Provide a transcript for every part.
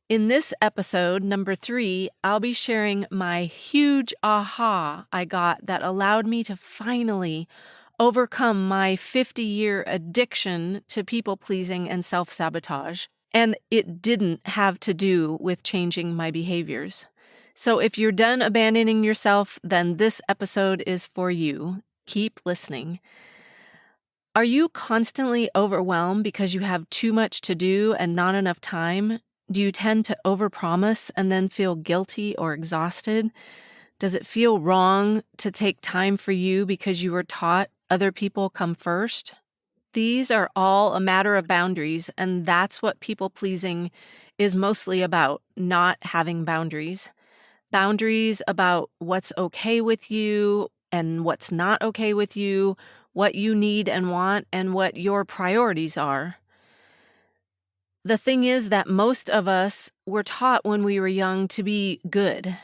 In this episode, number 3, I'll be sharing my huge aha I got that allowed me to finally overcome my 50-year addiction to people pleasing and self sabotage. And it didn't have to do with changing my behaviors. So if you're done abandoning yourself, then this episode is for you. Keep listening. Are you constantly overwhelmed because you have too much to do and not enough time? Do you tend to overpromise and then feel guilty or exhausted? Does it feel wrong to take time for you because you were taught other people come first? These are all a matter of boundaries, and that's what people pleasing is mostly about, not having boundaries. Boundaries about what's okay with you and what's not okay with you, what you need and want, and what your priorities are. The thing is that most of us were taught when we were young to be good,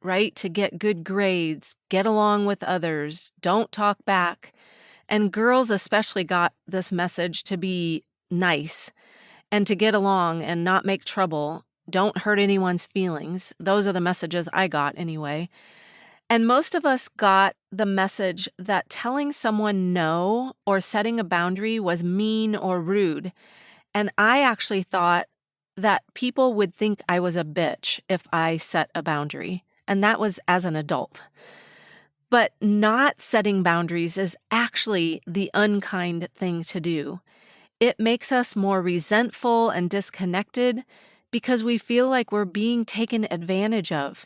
right? To get good grades, get along with others, don't talk back. And girls especially got this message to be nice and to get along and not make trouble. Don't hurt anyone's feelings. Those are the messages I got anyway. And most of us got the message that telling someone no or setting a boundary was mean or rude. And I actually thought that people would think I was a bitch if I set a boundary. And that was as an adult. But not setting boundaries is actually the unkind thing to do. It makes us more resentful and disconnected because we feel like we're being taken advantage of.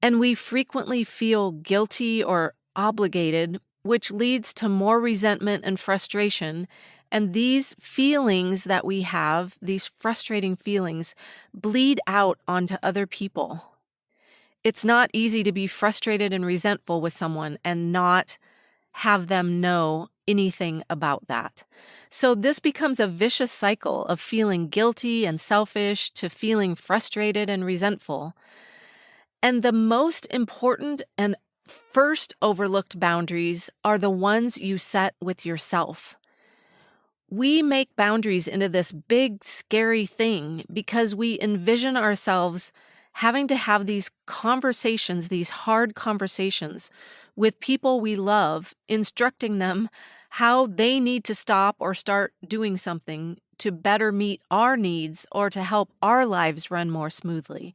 And we frequently feel guilty or obligated, which leads to more resentment and frustration. And these feelings that we have, these frustrating feelings, bleed out onto other people. It's not easy to be frustrated and resentful with someone and not have them know anything about that. So this becomes a vicious cycle of feeling guilty and selfish to feeling frustrated and resentful. And the most important and first overlooked boundaries are the ones you set with yourself. We make boundaries into this big, scary thing because we envision ourselves having to have these conversations, these hard conversations with people we love, instructing them how they need to stop or start doing something to better meet our needs or to help our lives run more smoothly.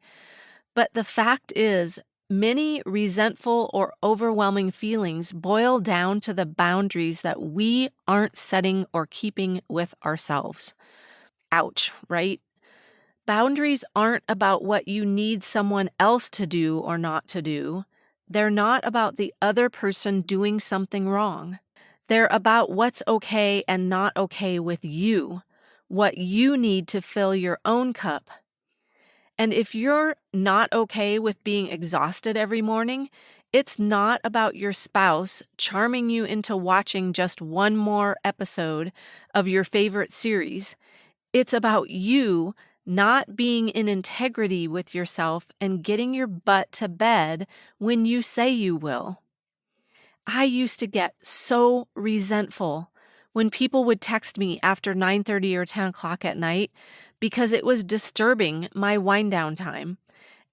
But the fact is, many resentful or overwhelming feelings boil down to the boundaries that we aren't setting or keeping with ourselves. Ouch, right? Boundaries aren't about what you need someone else to do or not to do. They're not about the other person doing something wrong. They're about what's okay and not okay with you, what you need to fill your own cup. And if you're not okay with being exhausted every morning, it's not about your spouse charming you into watching just one more episode of your favorite series. It's about you not being in integrity with yourself and getting your butt to bed when you say you will. I used to get so resentful when people would text me after 9:30 or 10 o'clock at night because it was disturbing my wind down time.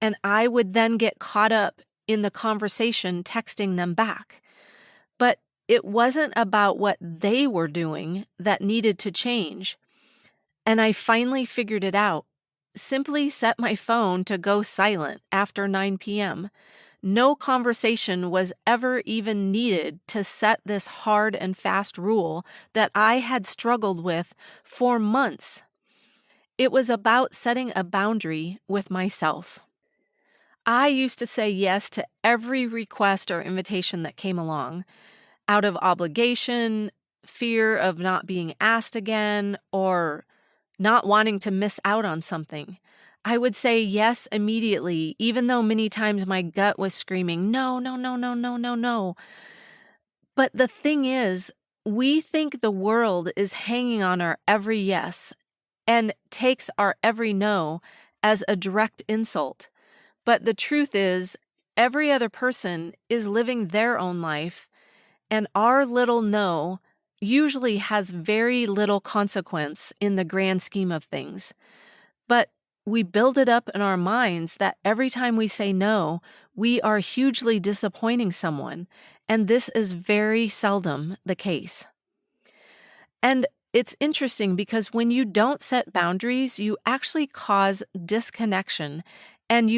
And I would then get caught up in the conversation texting them back. But it wasn't about what they were doing that needed to change. And I finally figured it out. Simply set my phone to go silent after 9 p.m. No conversation was ever even needed to set this hard and fast rule that I had struggled with for months. It was about setting a boundary with myself. I used to say yes to every request or invitation that came along out of obligation, fear of not being asked again, or not wanting to miss out on something. I would say yes immediately, even though many times my gut was screaming, no, no, no, no, no, no, no. But the thing is, we think the world is hanging on our every yes and takes our every no as a direct insult. But the truth is, every other person is living their own life, and our little no usually has very little consequence in the grand scheme of things. But we build it up in our minds that every time we say no, we are hugely disappointing someone. And this is very seldom the case. And it's interesting because when you don't set boundaries, you actually cause disconnection and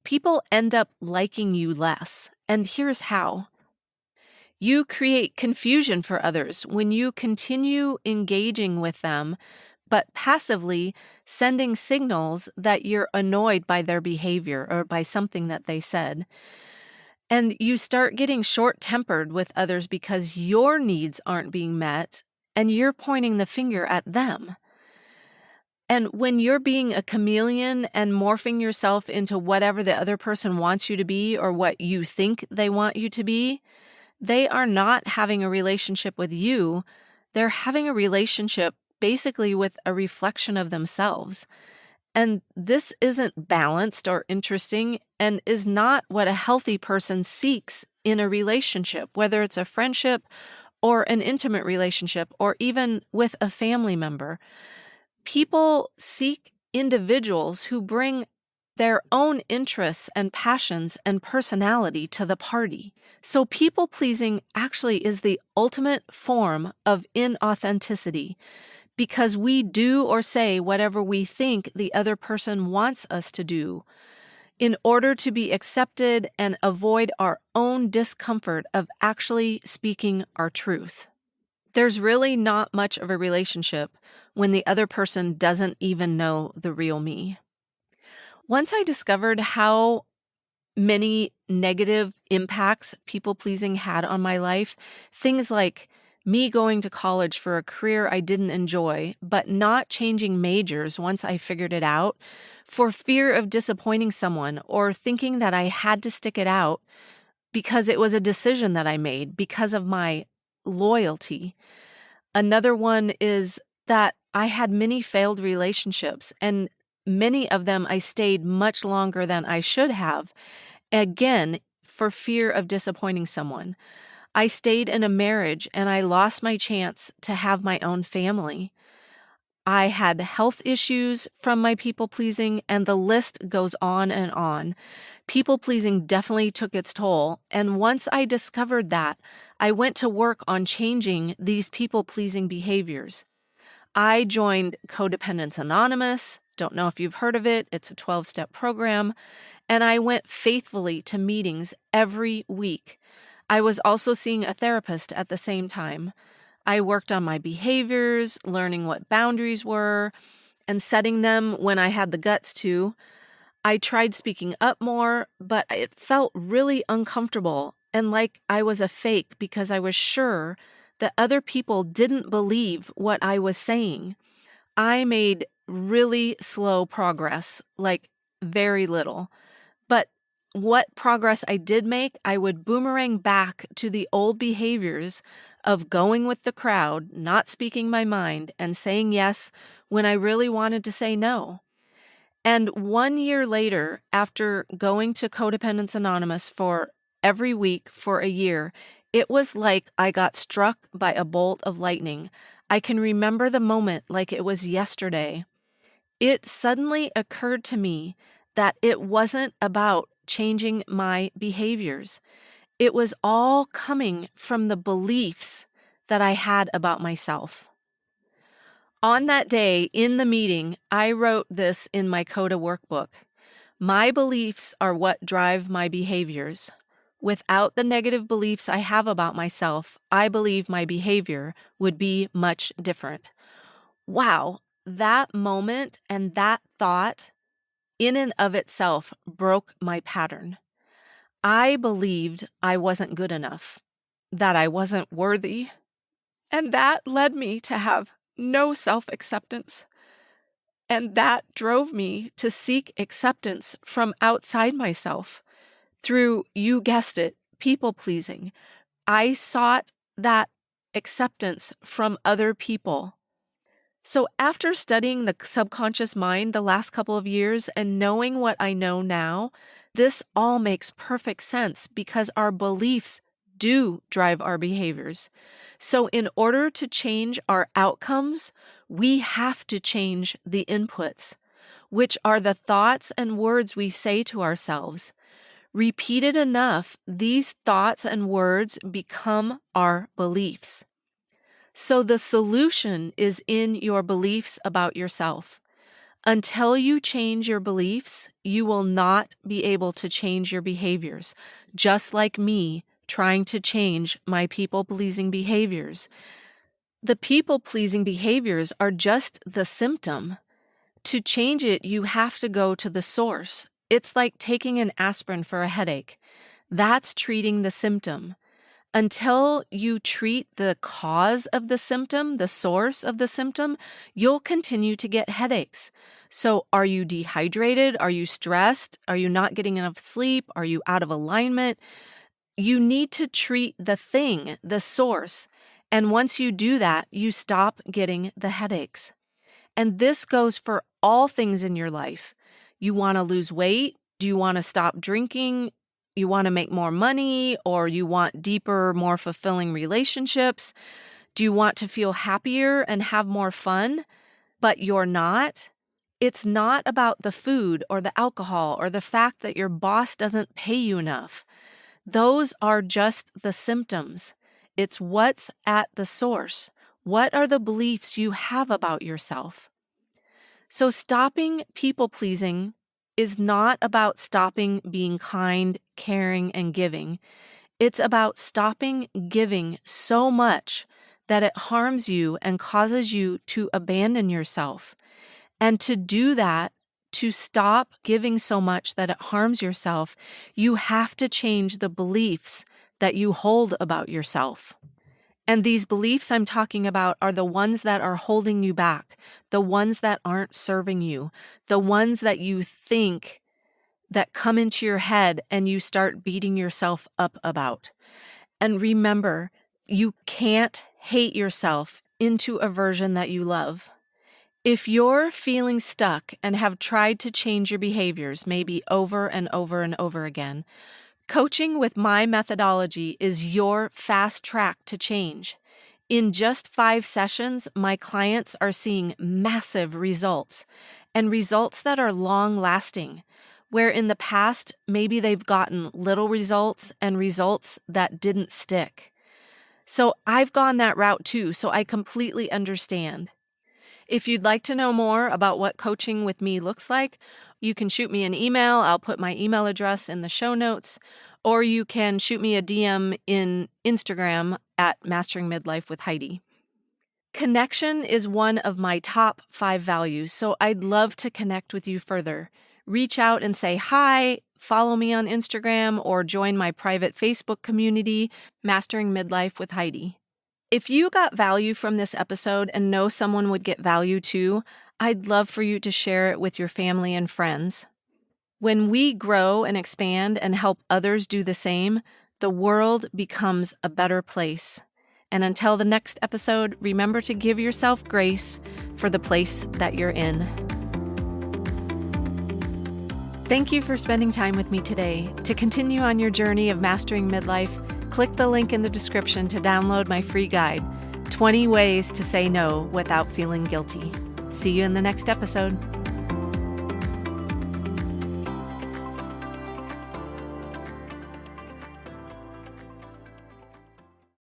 people end up liking you less. And here's how. You create confusion for others when you continue engaging with them, but passively sending signals that you're annoyed by their behavior or by something that they said. And you start getting short-tempered with others because your needs aren't being met and you're pointing the finger at them. And when you're being a chameleon and morphing yourself into whatever the other person wants you to be or what you think they want you to be, they are not having a relationship with you. They're having a relationship basically with a reflection of themselves. And this isn't balanced or interesting and is not what a healthy person seeks in a relationship, whether it's a friendship or an intimate relationship or even with a family member. People seek individuals who bring their own interests and passions and personality to the party. So people pleasing actually is the ultimate form of inauthenticity because we do or say whatever we think the other person wants us to do in order to be accepted and avoid our own discomfort of actually speaking our truth. There's really not much of a relationship when the other person doesn't even know the real me. Once I discovered how many negative impacts people-pleasing had on my life, things like me going to college for a career I didn't enjoy, but not changing majors once I figured it out, for fear of disappointing someone or thinking that I had to stick it out because it was a decision that I made because of my loyalty. Another one is that I had many failed relationships, and many of them I stayed much longer than I should have, again, for fear of disappointing someone. I stayed in a marriage and I lost my chance to have my own family. I had health issues from my people pleasing, and the list goes on and on. People pleasing definitely took its toll. And once I discovered that, I went to work on changing these people pleasing behaviors. I joined Codependence Anonymous. Don't know if you've heard of it. It's a 12-step program. And I went faithfully to meetings every week. I was also seeing a therapist at the same time. I worked on my behaviors, learning what boundaries were, and setting them when I had the guts to. I tried speaking up more, but it felt really uncomfortable and like I was a fake because I was sure that other people didn't believe what I was saying. I made really slow progress, like very little. But what progress I did make, I would boomerang back to the old behaviors of going with the crowd, not speaking my mind, and saying yes when I really wanted to say no. And 1 year later, after going to Codependence Anonymous for every week for a year, it was like I got struck by a bolt of lightning. I can remember the moment like it was yesterday. It suddenly occurred to me that it wasn't about changing my behaviors. It was all coming from the beliefs that I had about myself. On that day in the meeting, I wrote this in my CODA workbook. My beliefs are what drive my behaviors. Without the negative beliefs I have about myself, I believe my behavior would be much different. Wow, that moment and that thought in and of itself broke my pattern. I believed I wasn't good enough, that I wasn't worthy, and that led me to have no self-acceptance. And that drove me to seek acceptance from outside myself through, you guessed it, people-pleasing. I sought that acceptance from other people. So after studying the subconscious mind the last couple of years and knowing what I know now, this all makes perfect sense because our beliefs do drive our behaviors. So in order to change our outcomes, we have to change the inputs. which are the thoughts and words we say to ourselves. Repeated enough, these thoughts and words become our beliefs. So the solution is in your beliefs about yourself. Until you change your beliefs, you will not be able to change your behaviors, just like me trying to change my people-pleasing behaviors. The people-pleasing behaviors are just the symptom. To change it, you have to go to the source. It's like taking an aspirin for a headache. That's treating the symptom. Until you treat the cause of the symptom, the source of the symptom, you'll continue to get headaches. So are you dehydrated? Are you stressed? Are you not getting enough sleep? Are you out of alignment? You need to treat the thing, the source. And once you do that, you stop getting the headaches. And this goes for all things in your life. You want to lose weight? Do you want to stop drinking? You want to make more money, or you want deeper, more fulfilling relationships? Do you want to feel happier and have more fun, but you're not? It's not about the food or the alcohol or the fact that your boss doesn't pay you enough. Those are just the symptoms. It's what's at the source. What are the beliefs you have about yourself? So stopping people-pleasing is not about stopping being kind, caring, and giving. It's about stopping giving so much that it harms you and causes you to abandon yourself. And to do that, to stop giving so much that it harms yourself, you have to change the beliefs that you hold about yourself. And these beliefs I'm talking about are the ones that are holding you back, the ones that aren't serving you, the ones that you think that come into your head and you start beating yourself up about. And remember, you can't hate yourself into a version that you love. If you're feeling stuck and have tried to change your behaviors, maybe over and over and over again, coaching with my methodology is your fast track to change. In just 5 sessions, my clients are seeing massive results, and results that are long-lasting, where in the past, maybe they've gotten little results and results that didn't stick. So I've gone that route too, so I completely understand. If you'd like to know more about what coaching with me looks like, you can shoot me an email. I'll put my email address in the show notes, or you can shoot me a DM in Instagram at Mastering Midlife with Heidi. Connection is one of my top 5 values, so I'd love to connect with you further. Reach out and say hi, follow me on Instagram, or join my private Facebook community, Mastering Midlife with Heidi. If you got value from this episode and know someone would get value too, I'd love for you to share it with your family and friends. When we grow and expand and help others do the same, the world becomes a better place. And until the next episode, remember to give yourself grace for the place that you're in. Thank you for spending time with me today. To continue on your journey of mastering midlife, click the link in the description to download my free guide, 20 Ways to Say No Without Feeling Guilty. See you in the next episode.